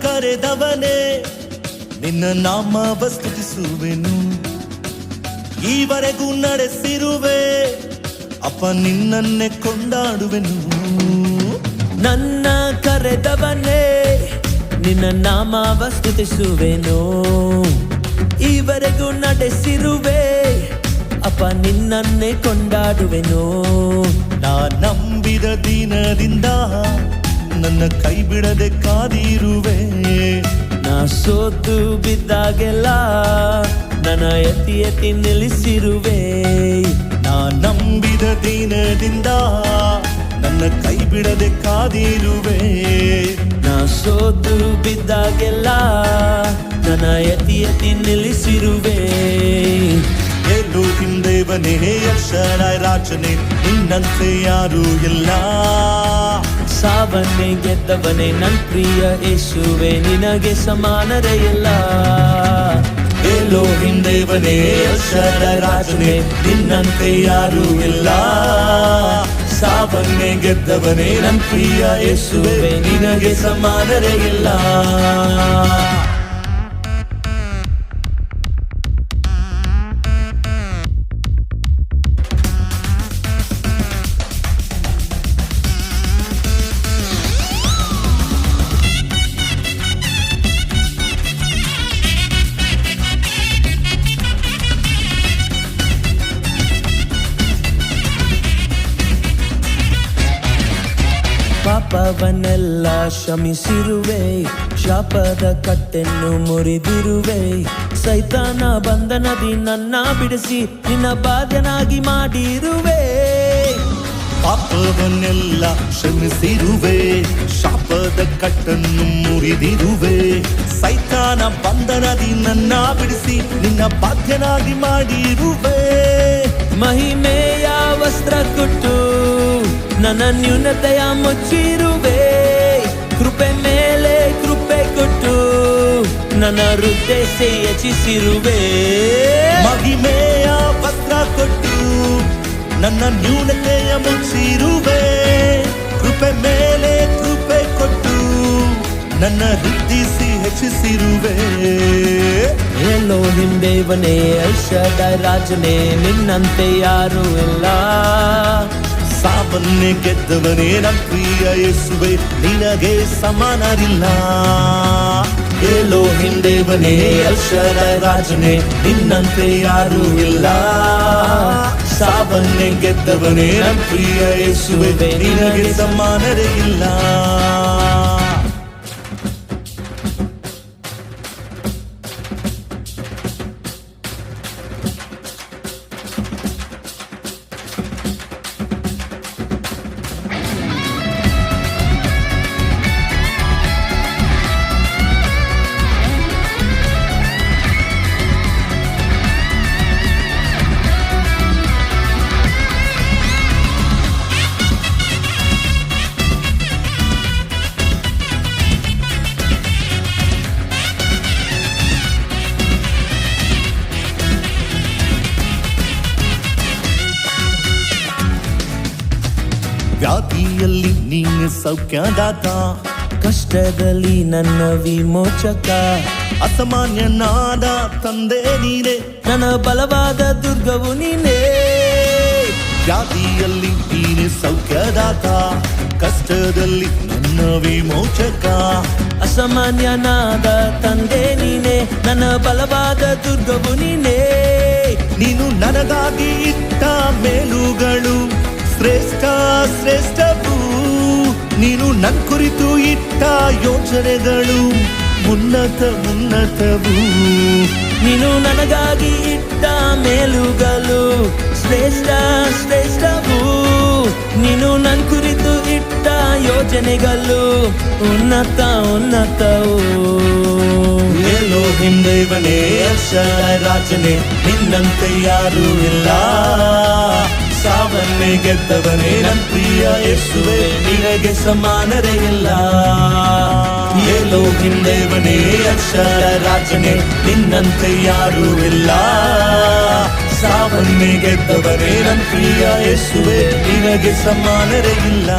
ಕರೆದವನೇ ನಿನ್ನ ನಾಮವ ಸ್ತುತಿಸುವೆನು. ಈವರೆಗೂ ನಡೆಸಿರುವೆ ಅಪ್ಪ ನಿನ್ನನ್ನೇ ಕೊಂಡಾಡುವೆನು. ನನ್ನ ಕರೆದವನೇ ನಿನ್ನ ನಾಮವ ಸ್ತುತಿಸುವೆನು. ಈವರೆಗೂ ನಡೆಸಿರುವೆ ಅಪ್ಪ ನಿನ್ನನ್ನೇ ಕೊಂಡಾಡುವೆನು. ನಾ ನಂಬಿದ ದಿನದಿಂದ ನನ್ನ ಕೈ ಬಿಡದೆ ಕಾದಿರುವೆ. ನಾ ಸೋತು ಬಿದ್ದಾಗೆಲ್ಲ ನನ್ನ ಎತ್ತಿ ಎತ್ತಿ ನಿಲ್ಲಿಸಿರುವೆ. ನಾ ನಂಬಿದ ದಿನದಿಂದ ನನ್ನ ಕೈ ಬಿಡದೆ ಕಾದಿರುವೆ. ನಾ ಸೋತು ಬಿದ್ದಾಗೆಲ್ಲ ನನ್ನ ಎತ್ತಿ ಎತ್ತಿ ನಿಲ್ಲಿಸಿರುವೆ. ಎಲೋಹಿಂ ದೇವನೇ ಅಕ್ಷರಾಯ ರಾಜನೇ ನಿನ್ನಂತೆ ಯಾರೂ ಇಲ್ಲ. ಸಾವನ್ನೇ ಗೆದ್ದವನೇ ನನ್ ಪ್ರಿಯ ಯೇಸುವೆ ನಿನಗೆ ಸಮಾನರೇ ಇಲ್ಲ. ಎಲೋಹಿಂ ದೇವನೇ ಅಕ್ಷರಾಯ ರಾಜನೇ ನಿನ್ನಂತೆ ಯಾರೂ ಇಲ್ಲ. ಸಾವನ್ನೇ ಗೆದ್ದವನೇ ನನ್ ಪ್ರಿಯ ಯೇಸುವೆ ನಿನಗೆ ಸಮಾನರೇ ಇಲ್ಲ. ಪಾಪವನ್ನೆಲ್ಲ ಕ್ಷಮಿಸಿರುವೆ. ಶಾಪದ ಕಟ್ಟೆನ್ನು ಮುರಿದಿರುವೆ. ಸೈತಾನ ಬಂಧನದಿ ನನ್ನ ಬಿಡಿಸಿ ನಿನ್ನ ಬಾಧ್ಯನಾಗಿ ಮಾಡಿರುವೆ. ಪಾಪವನ್ನೆಲ್ಲ ಕ್ಷಮಿಸಿರುವೆ. ಶಾಪದ ಕಟ್ಟನ್ನು ಮುರಿದಿರುವೆ. ಸೈತಾನ ಬಂಧನದಿ ನನ್ನ ಬಿಡಿಸಿ ನಿನ್ನ ಬಾಧ್ಯನಾಗಿ ಮಾಡಿರುವೆ. ಮಹಿಮೆಯ ವಸ್ತ್ರ ಕೊಟ್ಟು ನನ್ನ ನ್ಯೂನತೆಯ ಮುಚ್ಚಿರುವೆ. ಕೃಪೆ ಮೇಲೆ ಕೃಪೆ ಕೊಟ್ಟು ನನ್ನ ಹೃದಯ ಹೆಚ್ಚಿಸಿರುವೆ. ಮಹಿಮೆಯ ವಸ್ತ್ರ ಕೊಟ್ಟು ನನ್ನ ನ್ಯೂನತೆಯ ಮುಚ್ಚಿರುವೆ. ಕೃಪೆ ಮೇಲೆ ಕೃಪೆ ಕೊಟ್ಟು ನನ್ನ ಹೃದಯಿಸಿ ಹೆಚ್ಚಿಸಿರುವೆ. ಎಲೋಹಿಂ ದೇವನೇ ಅಲ್ಶದಾಯ ರಾಜನೇ ನಿನ್ನಂತೆ ಯಾರೂ ಇಲ್ಲ. ಸಾವನ್ನೇ ಗೆದ್ದವನೇ ನನ್ನ ಪ್ರಿಯ ಯೇಸುವೆ ನಿನಗೆ ಸಮಾನರಿಲ್ಲ. ಎಲೋಹಿಂ ದೇವನೇ ಅಲ್ಶದಾಯ ರಾಜನೇ ನಿನ್ನಂತೆ ಯಾರೂ ಇಲ್ಲ. ಸಾವನ್ನೇ ಗೆದ್ದವನೇ ನನ್ನ ಪ್ರಿಯ ಯೇಸುವೆ ನಿನಗೆ ಸಮಾನರೇ ಇಲ್ಲ. ವ್ಯಾಧಿಯಲ್ಲಿ ನೀನು ಸೌಖ್ಯದಾತ. ಕಷ್ಟದಲ್ಲಿ ನನ್ನ ವಿಮೋಚಕ. ಅಸಾಮಾನ್ಯನಾದ ತಂದೆ ನೀನೆ. ನನ್ನ ಬಲವಾದ ದುರ್ಗವು ನೀನೇ. ವ್ಯಾಧಿಯಲ್ಲಿ ನೀನು ಸೌಖ್ಯದಾತ. ಕಷ್ಟದಲ್ಲಿ ನನ್ನ ವಿಮೋಚಕ. ಅಸಾಮಾನ್ಯನಾದ ತಂದೆ ನೀನೇ. ನನ್ನ ಬಲವಾದ ದುರ್ಗವು ನೀನೇ. ನೀನು ನನಗಾಗಿ ಇಟ್ಟ ಮೇಲುಗಳು ಶ್ರೇಷ್ಠ ಶ್ರೇಷ್ಠವು. ನೀನು ನನ್ನ ಕುರಿತು ಇಟ್ಟ ಯೋಚನೆಗಳು ಉನ್ನತ ಉನ್ನತವು. ನೀನು ನನಗಾಗಿ ಇಟ್ಟ ಮೇಲುಗಳು ಶ್ರೇಷ್ಠ ಶ್ರೇಷ್ಠವು. ನೀನು ನನ್ನ ಕುರಿತು ಇಟ್ಟ ಯೋಜನೆಗಳು ಉನ್ನತ ಉನ್ನತವು. ಎಲೋಹಿಂ ದೇವನೇ ಅಲ್ಶದಾಯ ರಾಜನೇ ನಿನ್ನಂತೆ ಯಾರೂ ಇಲ್ಲ. ಸಾವನ್ನೇ ಗೆದ್ದವನೇ ನನ್ನ ಪ್ರಿಯ ಯೇಸುವೆ ನಿನಗೆ ಸಮಾನರೇ ಇಲ್ಲ. ಎಲೋಹಿಂ ದೇವನೇ ಅಲ್ಶದಾಯ ರಾಜನೇ ನಿನ್ನಂತೆ ಯಾರೂ ಇಲ್ಲ. ಸಾವನ್ನೇ ಗೆದ್ದವನೇ ನನ್ನ ಪ್ರಿಯ ಯೇಸುವೆ ನಿನಗೆ ಸಮಾನರೇ ಇಲ್ಲ.